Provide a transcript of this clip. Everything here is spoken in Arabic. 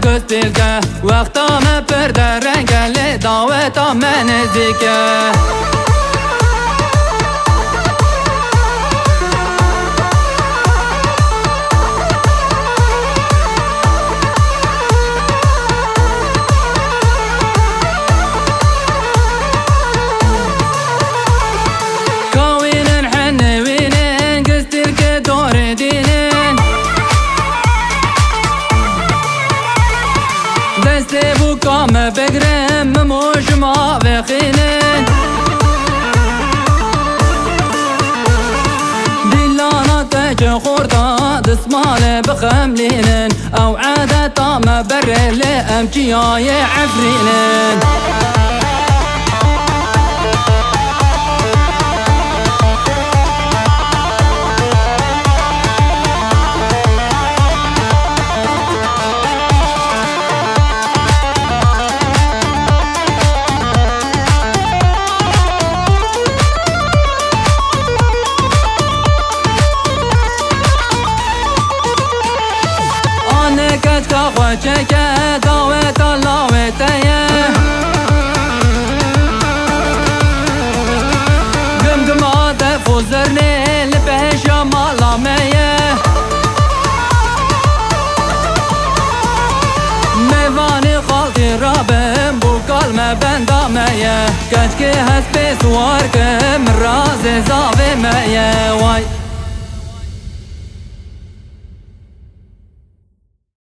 gösterge Vakta me perde rengeli daveta me nezike دسته بو کام بگرم موشما بخینن دیلانا تج خوردا دسمال بخملینن او عادتا ما برل امجیای عفرینن خواجك داوت الله وتيه قمقم عاطف وزرني لبهش مالا ميه ميواني خالتي رابم بوكال ما بنداميه كشكي هسبي سواركم راز زاوي ميه واي